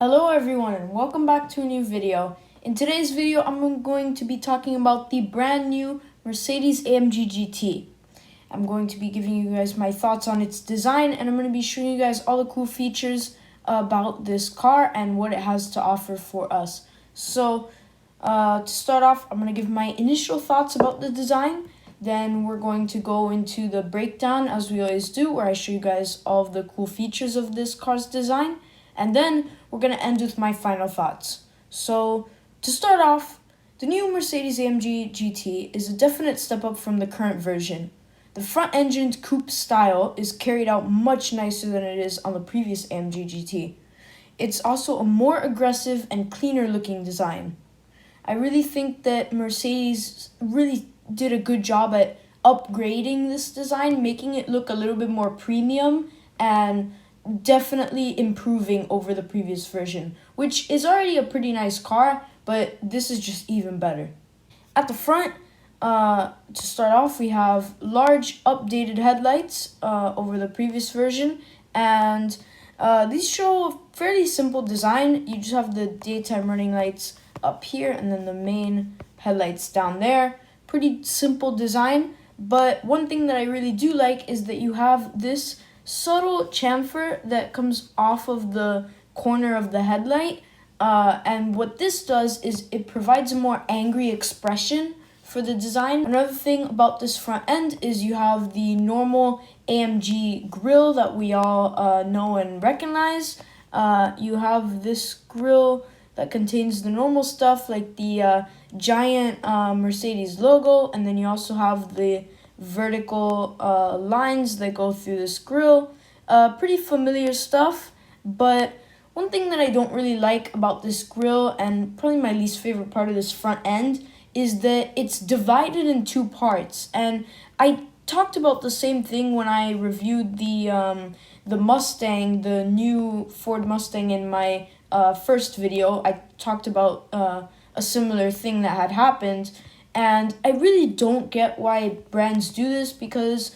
Hello everyone and welcome back to a new video. In today's video, I'm going to be talking about the brand new Mercedes-AMG GT. I'm going to be giving you guys my thoughts on its design, and I'm going to be showing you guys all the cool features about this car and what it has to offer for us. So to start off, I'm going to give my initial thoughts about the design. Then we're going to go into the breakdown as we always do, where I show you guys all of the cool features of this car's design. And then we're going to end with my final thoughts. So, to start off, the new Mercedes-AMG GT is a definite step up from the current version. The front-engined coupe style is carried out much nicer than it is on the previous AMG GT. It's also a more aggressive and cleaner looking design. I really think that Mercedes really did a good job at upgrading this design, making it look a little bit more premium and definitely improving over the previous version, which is already a pretty nice car, but this is just even better. At the front, to start off, we have large updated headlights over the previous version, and these show a fairly simple design. You just have the daytime running lights up here and then the main headlights down there. Pretty simple design, but one thing that I really do like is that you have this subtle chamfer that comes off of the corner of the headlight, and what this does is it provides a more angry expression for the design. Another thing about this front end is you have the normal AMG grille that we all know and recognize. You have this grille that contains the normal stuff like the giant Mercedes logo, and then you also have the vertical lines that go through this grille. Pretty familiar stuff, but one thing that I don't really like about this grille, and probably my least favorite part of this front end, is that it's divided in two parts. And I talked about the same thing when I reviewed the Mustang, the new Ford Mustang in my first video. I talked about a similar thing that had happened. And I really don't get why brands do this, because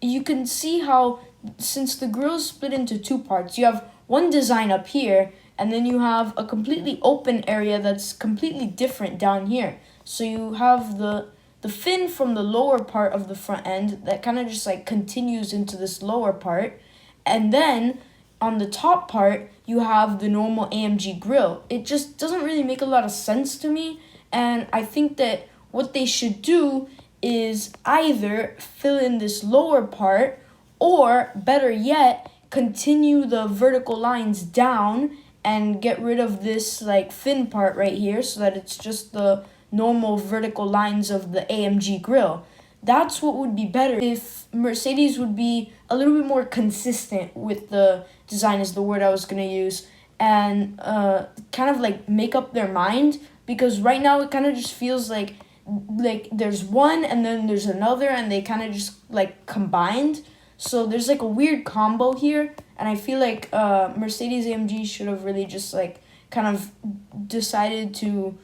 you can see how, since the grille is split into two parts, you have one design up here, and then you have a completely open area that's completely different down here. So you have the fin from the lower part of the front end that kind of just like continues into this lower part, and then on the top part you have the normal AMG grille. It just doesn't really make a lot of sense to me, and I think that what they should do is either fill in this lower part, or better yet, continue the vertical lines down and get rid of this like fin part right here so that it's just the normal vertical lines of the AMG grille. That's what would be better. If Mercedes would be a little bit more consistent with the design, is the word I was going to use, and kind of like make up their mind, because right now it kind of just feels like there's one and then there's another, and they kind of just like combined. So there's like a weird combo here, and I feel like Mercedes-AMG should have really just like kind of decided to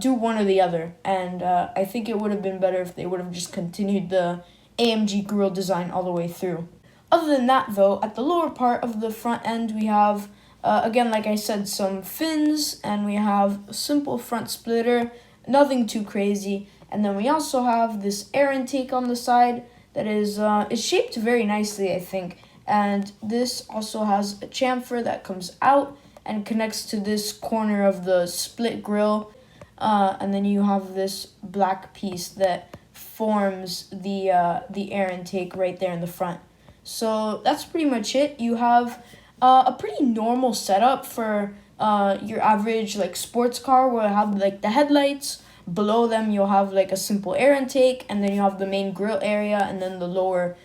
do one or the other, and I think it would have been better if they would have just continued the AMG grille design all the way through. Other than that though, at the lower part of the front end we have, again like I said, some fins, and we have a simple front splitter, nothing too crazy, and then we also have this air intake on the side that is shaped very nicely, I think, and this also has a chamfer that comes out and connects to this corner of the split grille, and then you have this black piece that forms the air intake right there in the front. So that's pretty much it. You have a pretty normal setup for your average like sports car, where you have like the headlights. Below them you'll have like a simple air intake, and then you have the main grille area, and then the lower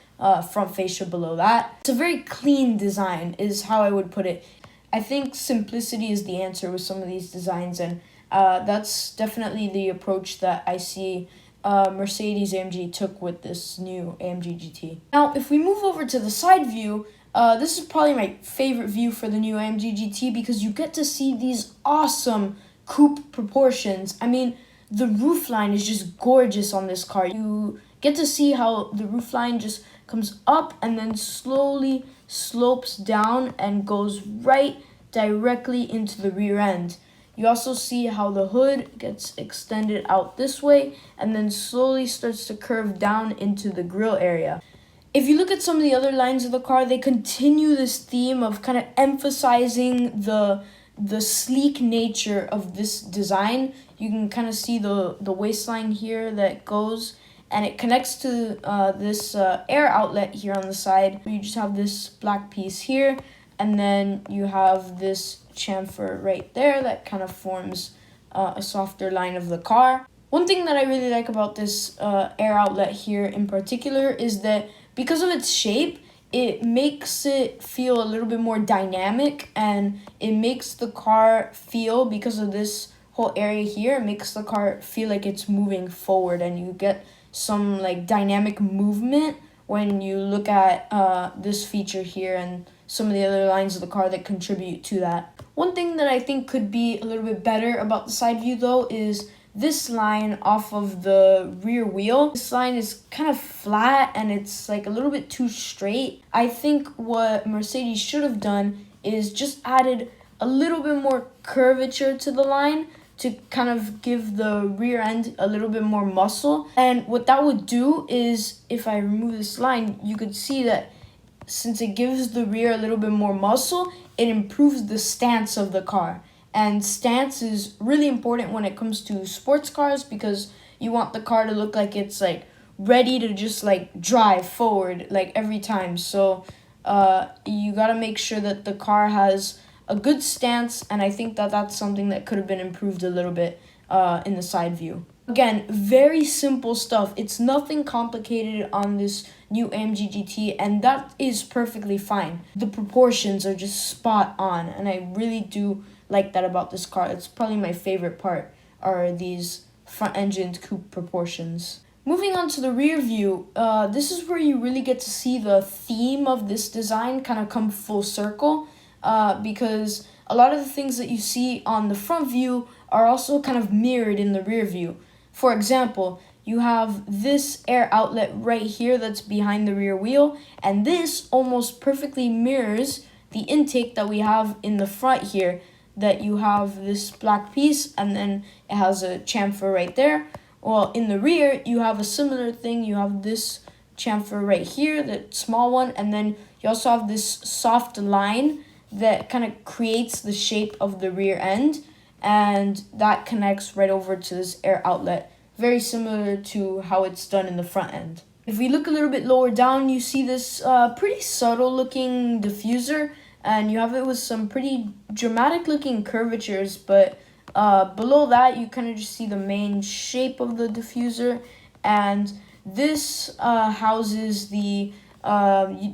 front fascia below that. It's a very clean design is how I would put it. I think simplicity is the answer with some of these designs, and that's definitely the approach that I see Mercedes-AMG took with this new AMG GT. Now, if we move over to the side view, this is probably my favorite view for the new AMG GT, because you get to see these awesome coupe proportions. I mean, the roofline is just gorgeous on this car. You get to see how the roofline just comes up and then slowly slopes down and goes right directly into the rear end. You also see how the hood gets extended out this way and then slowly starts to curve down into the grille area. If you look at some of the other lines of the car, they continue this theme of kind of emphasizing the sleek nature of this design. You can kind of see the waistline here that goes, and it connects to this air outlet here on the side. You just have this black piece here, and then you have this chamfer right there that kind of forms a softer line of the car. One thing that I really like about this air outlet here in particular is that because of its shape, it makes it feel a little bit more dynamic, and it makes the car feel, because of this whole area here, it makes the car feel like it's moving forward, and you get some like dynamic movement when you look at this feature here and some of the other lines of the car that contribute to that. One thing that I think could be a little bit better about the side view though is this line off of the rear wheel. This line is kind of flat and it's like a little bit too straight. I think what Mercedes should have done is just added a little bit more curvature to the line to kind of give the rear end a little bit more muscle. And what that would do is, if I remove this line, you could see that since it gives the rear a little bit more muscle, it improves the stance of the car. And stance is really important when it comes to sports cars, because you want the car to look like it's like ready to just like drive forward like every time. So you got to make sure that the car has a good stance, and I think that that's something that could have been improved a little bit in the side view. Again, very simple stuff. It's nothing complicated on this new AMG GT, and that is perfectly fine. The proportions are just spot on, and I really do like that about this car. It's probably my favorite part, are these front-engined coupe proportions. Moving on to the rear view, this is where you really get to see the theme of this design kind of come full circle, because a lot of the things that you see on the front view are also kind of mirrored in the rear view. For example, you have this air outlet right here that's behind the rear wheel, and this almost perfectly mirrors the intake that we have in the front here, that you have this black piece and then it has a chamfer right there. Well, in the rear, you have a similar thing. You have this chamfer right here, that small one, and then you also have this soft line that kind of creates the shape of the rear end, and that connects right over to this air outlet, very similar to how it's done in the front end. If we look a little bit lower down, you see this pretty subtle looking diffuser, and you have it with some pretty dramatic looking curvatures, but below that you kind of just see the main shape of the diffuser, and this houses the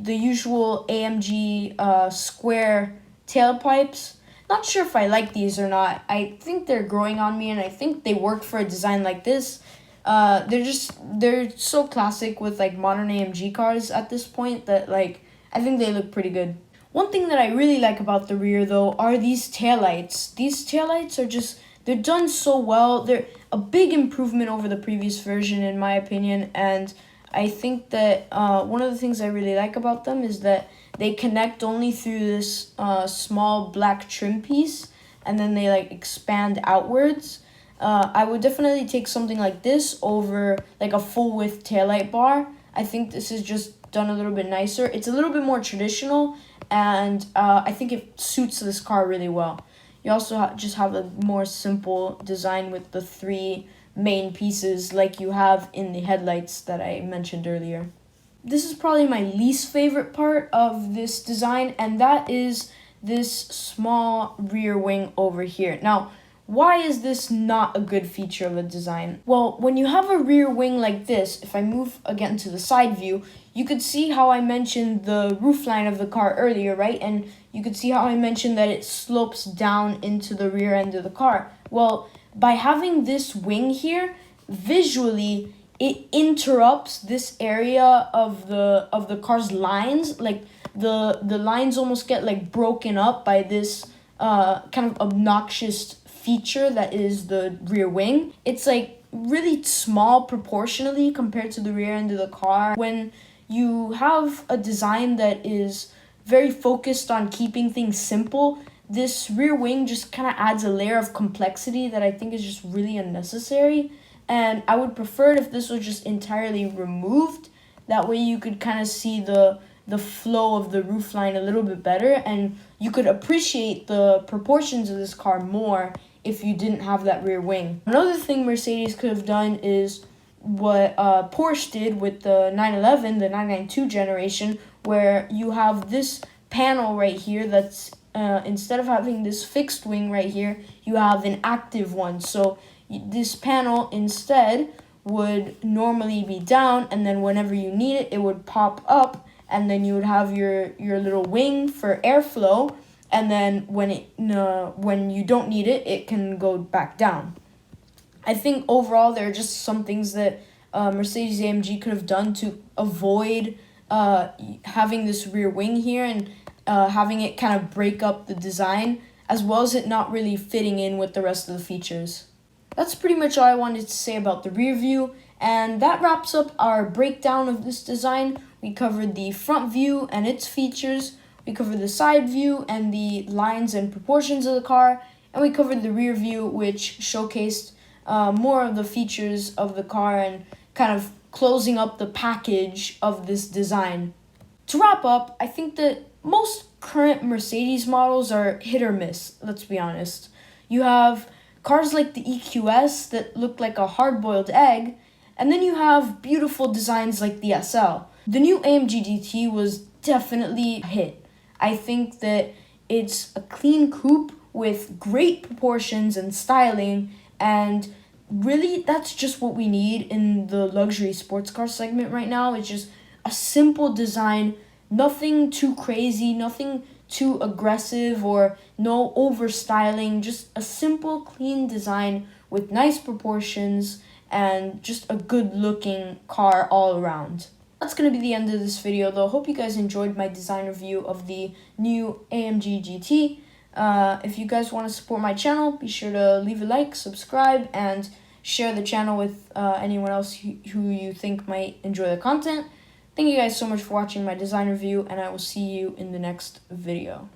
usual AMG square tailpipes. Not sure if I like these or not. I think they're growing on me, and I think they work for a design like this. They're so classic with like modern AMG cars at this point that like I think they look pretty good. One thing that I really like about the rear though are these taillights. These taillights are just, they're done so well. They're a big improvement over the previous version in my opinion, and I think that one of the things I really like about them is that they connect only through this small black trim piece, and then they like expand outwards. I would definitely take something like this over like a full width taillight bar. I think this is just done a little bit nicer. It's a little bit more traditional, and I think it suits this car really well. You also just have a more simple design with the three main pieces like you have in the headlights that I mentioned earlier. This is probably my least favorite part of this design, and that is this small rear wing over here. Now, why is this not a good feature of a design? Well, when you have a rear wing like this, if I move again to the side view, you could see how I mentioned the roofline of the car earlier, right? And you could see how I mentioned that it slopes down into the rear end of the car. Well, by having this wing here, visually, it interrupts this area of the car's lines. Like the lines almost get like broken up by this kind of obnoxious feature that is the rear wing. It's like really small proportionally compared to the rear end of the car. When you have a design that is very focused on keeping things simple, this rear wing just kind of adds a layer of complexity that I think is just really unnecessary. And I would prefer it if this was just entirely removed. That way you could kind of see the flow of the roofline a little bit better, and you could appreciate the proportions of this car more if you didn't have that rear wing. Another thing Mercedes could have done is what Porsche did with the 911, the 992 generation, where you have this panel right here that's instead of having this fixed wing right here, you have an active one. So this panel instead would normally be down, and then whenever you need it, it would pop up, and then you would have your little wing for airflow, and then when you don't need it, it can go back down. I think overall there are just some things that Mercedes-AMG could have done to avoid having this rear wing here and having it kind of break up the design, as well as it not really fitting in with the rest of the features. That's pretty much all I wanted to say about the rear view, and that wraps up our breakdown of this design. We covered the front view and its features, we covered the side view and the lines and proportions of the car, and we covered the rear view, which showcased more of the features of the car and kind of closing up the package of this design. To wrap up, I think that most current Mercedes models are hit or miss, let's be honest. You have cars like the EQS that look like a hard-boiled egg, and then you have beautiful designs like the SL. The new AMG GT was definitely a hit. I think that it's a clean coupe with great proportions and styling, and really that's just what we need in the luxury sports car segment right now. It's just a simple design, nothing too crazy, nothing too aggressive or no over styling, just a simple clean design with nice proportions and just a good looking car all around. That's going to be the end of this video though. Hope you guys enjoyed my design review of the new AMG GT. If you guys want to support my channel, be sure to leave a like, subscribe, and share the channel with anyone else who you think might enjoy the content. Thank you guys so much for watching my design review, and I will see you in the next video.